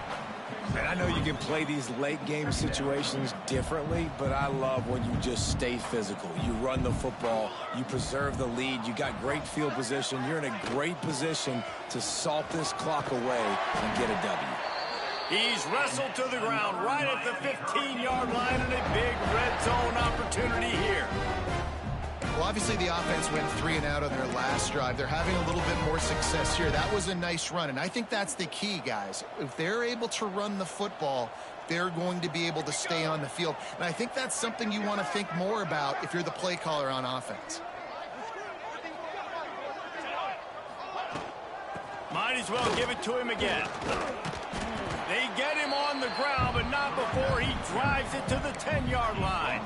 And I know you can play these late game situations differently, but I love when you just stay physical. You run the football, you preserve the lead, you got great field position, you're in a great position to salt this clock away and get a W. He's wrestled to the ground right at the 15-yard line, and a big red zone opportunity here. Well, obviously the offense went 3 and out on their last drive. They're having a little bit more success here. That was a nice run, and I think that's the key, guys. If they're able to run the football, they're going to be able to stay on the field. And I think that's something you want to think more about if you're the play caller on offense. Might as well give it to him again. They get him on the ground, but not before he drives it to the 10-yard line.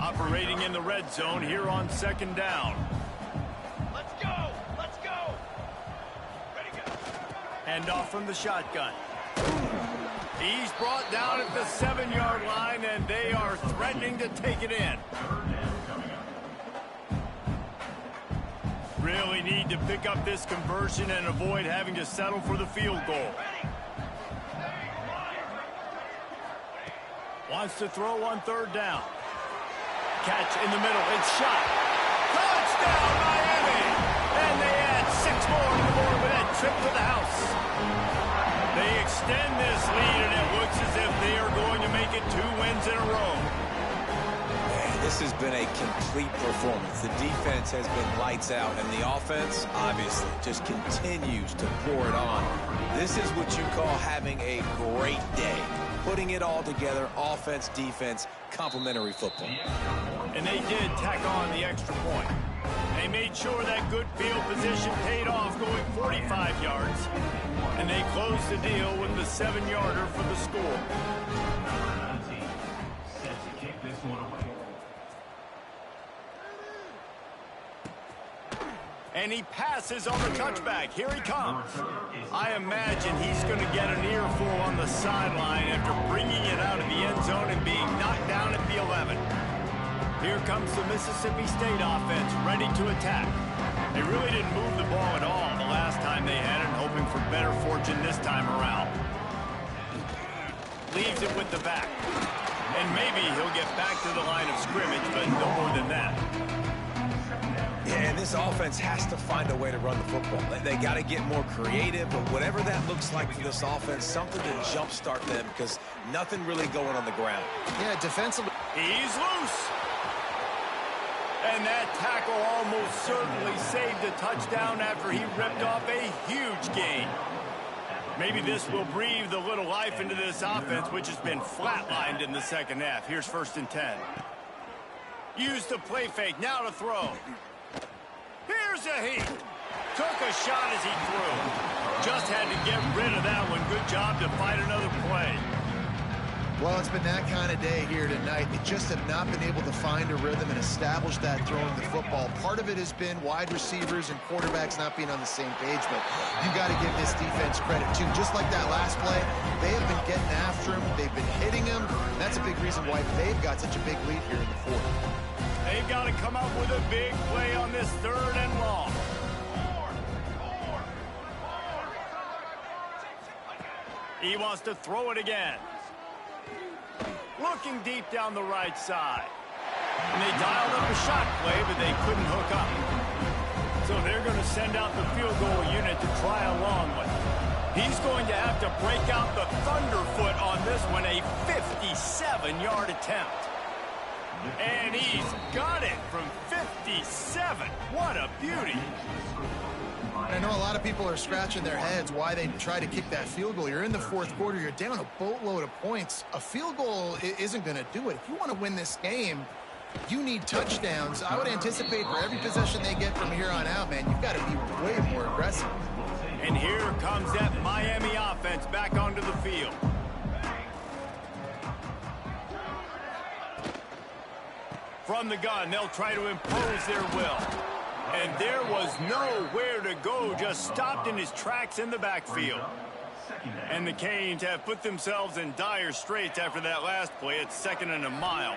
Operating in the red zone here on 2nd down. Let's go. Let's go. Ready, go. Hand off from the shotgun. He's brought down at the 7-yard line, and they are threatening to take it in. Really need to pick up this conversion and avoid having to settle for the field goal. Wants to throw on 3rd down. Catch in the middle. It's shot. Touchdown, Miami! And they add 6 more to the board with that trip to the house. They extend this lead, and it looks as if they are going to make it 2 wins in a row. Man, this has been a complete performance. The defense has been lights out, and the offense, obviously, just continues to pour it on. This is what you call having a great day. Putting it all together, offense, defense, complementary football. And they did tack on the extra point. They made sure that good field position paid off, going 45 yards. And they closed the deal with the 7-yarder for the score. And he passes on the touchback. Here he comes. I imagine he's going to get an earful on the sideline after bringing it out of the end zone and being knocked down at the 11. Here comes the Mississippi State offense, ready to attack. They really didn't move the ball at all the last time they had it, hoping for better fortune this time around. Leaves it with the back. And maybe he'll get back to the line of scrimmage, but no more than that. Yeah, and this offense has to find a way to run the football. They got to get more creative, but whatever that looks like for this offense, something to jumpstart them because nothing really going on the ground. Yeah, defensively. He's loose. And that tackle almost certainly saved a touchdown after he ripped off a huge gain. Maybe this will breathe a little life into this offense, which has been flatlined in the second half. Here's 1st and 10. Use the play fake, now to throw. Here's a heat. Took a shot as he threw. Just had to get rid of that one. Good job to find another play. Well, it's been that kind of day here tonight. They just have not been able to find a rhythm and establish that throwing the football. Part of it has been wide receivers and quarterbacks not being on the same page, but you got to give this defense credit, too. Just like that last play, they have been getting after him. They've been hitting him. That's a big reason why they've got such a big lead here in the 4th. They've got to come up with a big play on this 3rd and long. He wants to throw it again. Looking deep down the right side. And they dialed up a shot play, but they couldn't hook up. So they're going to send out the field goal unit to try a long one. He's going to have to break out the thunderfoot on this one, a 57-yard attempt. And he's got it from 57. What a beauty. I know a lot of people are scratching their heads why they try to kick that field goal. You're in the fourth quarter. You're down a boatload of points. A field goal isn't going to do it. If you want to win this game, you need touchdowns. I would anticipate for every possession they get from here on out, man, you've got to be way more aggressive. And here comes that Miami offense back onto the field. From the gun, they'll try to impose their will. And there was nowhere to go, just stopped in his tracks in the backfield. And the Canes have put themselves in dire straits after that last play. It's 2nd and a mile.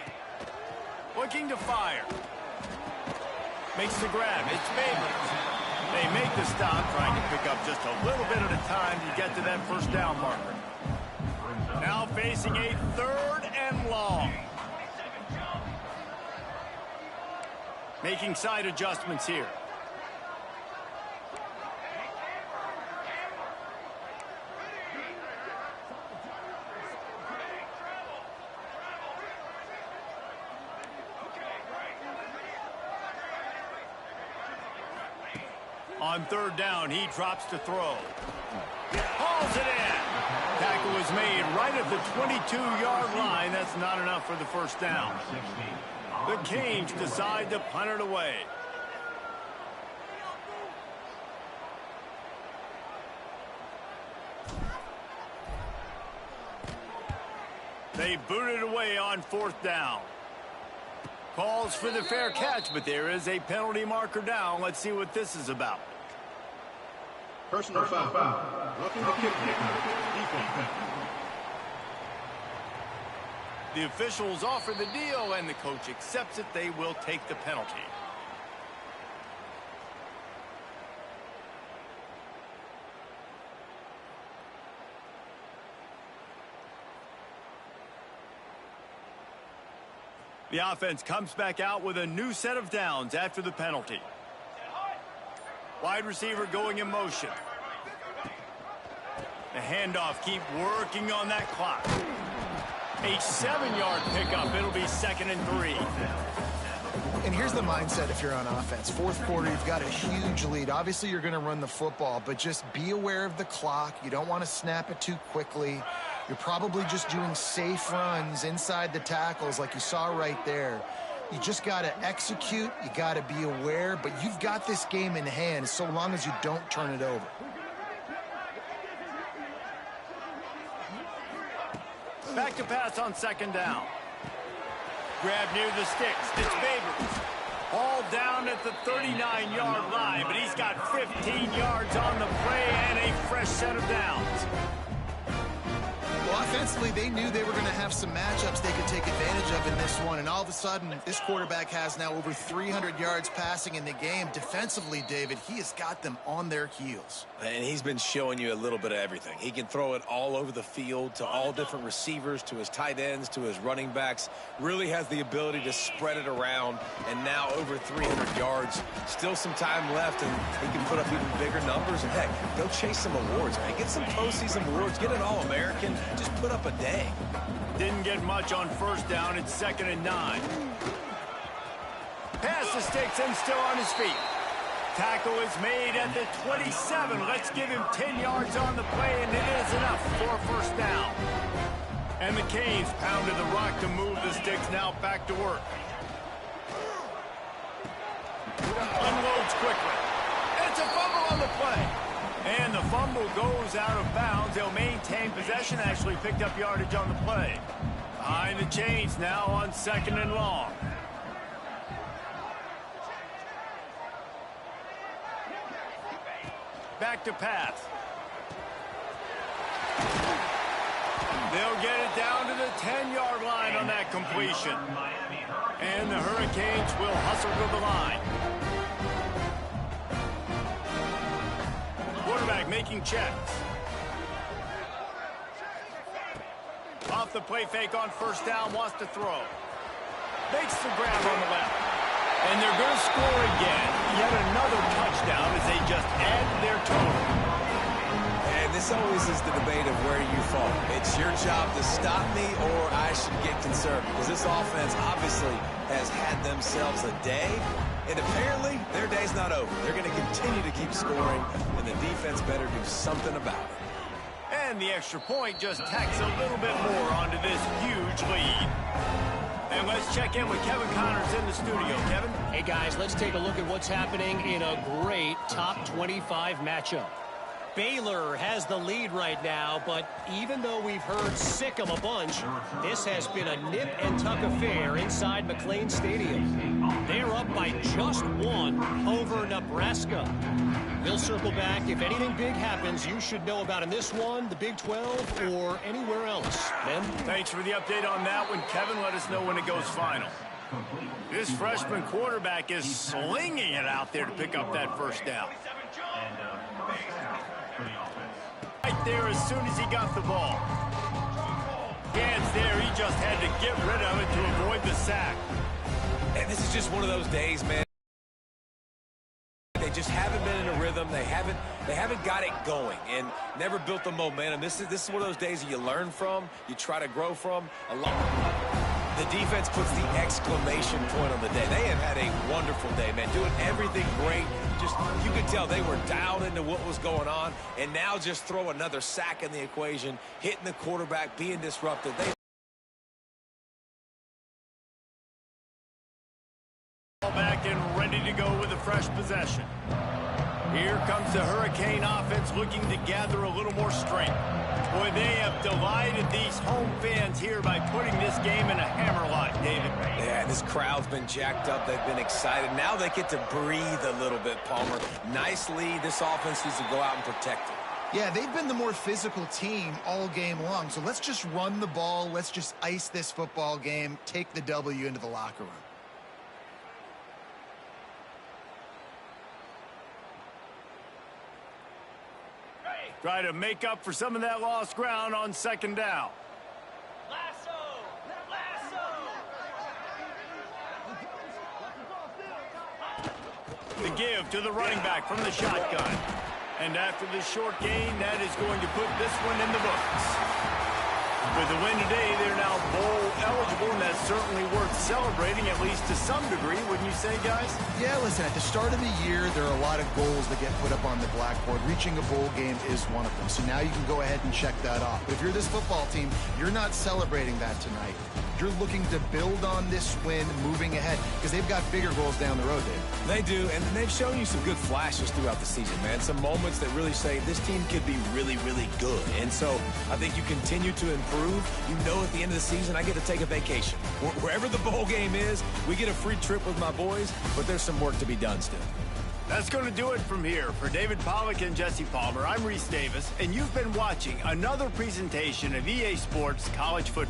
Looking to fire. Makes the grab. It's Babers. They make the stop, trying to pick up just a little bit at a time to get to that first down marker. Now facing a 3rd and long. Making side adjustments here. On 3rd down, he drops to throw. Hauls it in. Tackle was made right at the 22-yard line. That's not enough for the first down. The Canes decide to punt it away. They boot it away on 4th down. Calls for the fair catch, but there is a penalty marker down. Let's see what this is about. Personal foul. Roughing the kick. Defense. The officials offer the deal, and the coach accepts it. They will take the penalty. The offense comes back out with a new set of downs after the penalty. Wide receiver going in motion. The handoff, keep working on that clock. A 7-yard pickup. It'll be 2nd and 3. And here's the mindset if you're on offense. Fourth quarter, you've got a huge lead. Obviously, you're going to run the football, but just be aware of the clock. You don't want to snap it too quickly. You're probably just doing safe runs inside the tackles like you saw right there. You just got to execute. You got to be aware, but you've got this game in hand so long as you don't turn it over. Back to pass on 2nd down. Grab near the sticks. It's Babers. All down at the 39-yard line, but he's got 15 yards on the play and a fresh set of downs. Well, offensively, they knew they were going to have some matchups they could take advantage of in this one, and all of a sudden, this quarterback has now over 300 yards passing in the game. Defensively, David, he has got them on their heels. And he's been showing you a little bit of everything. He can throw it all over the field to all different receivers, to his tight ends, to his running backs. Really has the ability to spread it around, and now over 300 yards. Still some time left, and he can put up even bigger numbers. And, heck, go chase some awards, man. Get some postseason awards. Get an All-American. Just put up a day. Didn't get much on 1st down. It's 2nd and 9. Pass the sticks and still on his feet. Tackle is made at the 27. Let's give him 10 yards on the play, and it is enough for a 1st down. And the Canes pounded the rock to move the sticks. Now back to work. Unloads quickly. It's a fumble on the play. And the fumble goes out of bounds. They'll maintain possession. Actually picked up yardage on the play. Behind the chains now on 2nd and long. Back to pass. They'll get it down to the 10-yard line on that completion. And the Hurricanes will hustle to the line. Quarterback making checks. Off the play fake on 1st down, wants to throw. makes the grab on the left. And they're going to score again. Yet another touchdown as they just add to their total. And this always is the debate of where you fall. It's your job to stop me or I should get concerned. Because this offense obviously has had themselves a day. And apparently, their day's not over. They're going to continue to keep scoring, and the defense better do something about it. And the extra point just tacks a little bit more onto this huge lead. And let's check in with Kevin Connors in the studio. Kevin? Hey, guys, let's take a look at what's happening in a great top 25 matchup. Baylor has the lead right now, but even though we've heard sick 'em a bunch, this has been a nip-and-tuck affair inside McLean Stadium. They're up by just one over Nebraska. We'll circle back. If anything big happens, you should know about in this one, the Big 12, or anywhere else. Ben? Thanks for the update on that one, Kevin. Let us know when it goes final. This freshman quarterback is slinging it out there to pick up that first down. Right there as soon as he got the ball. Hands there, he just had to get rid of it to avoid the sack. And this is just one of those days, man. They just haven't been in a rhythm. They haven't got it going and never built the momentum. This is one of those days that you learn from, you try to grow from. The defense puts the exclamation point on the day. They have had a wonderful day, man, doing everything great. Just, you could tell they were dialed into what was going on, and now just throw another sack in the equation, hitting the quarterback, being disruptive. Back and ready to go with a fresh possession. Here comes the Hurricane offense looking to gather a little more strength. Boy, they have delighted these home fans here by putting this game in a hammerlock, David. Yeah, this crowd's been jacked up. They've been excited. Now they get to breathe a little bit, Palmer. Nice lead. This offense needs to go out and protect it. Yeah, they've been the more physical team all game long. So let's just run the ball. Let's just ice this football game, take the W into the locker room. Try to make up for some of that lost ground on second down. Lasso! Lasso! The give to the running back from the shotgun. And after this short gain, that is going to put this one in the books. With the win today, they're now bowl eligible, and that's certainly worth celebrating, at least to some degree, wouldn't you say, guys? Yeah, listen, at the start of the year, there are a lot of goals that get put up on the blackboard. Reaching a bowl game is one of them. So now you can go ahead and check that off. But if you're this football team, you're not celebrating that tonight. You're looking to build on this win moving ahead because they've got bigger goals down the road, Dave. They do, and they've shown you some good flashes throughout the season, man. Some moments that really say this team could be really, really good. And so I think you continue to improve. You know at the end of the season, I get to take a vacation. Wherever the bowl game is, we get a free trip with my boys, but there's some work to be done still. That's going to do it from here. For David Pollack and Jesse Palmer, I'm Reese Davis, and you've been watching another presentation of EA Sports College Football.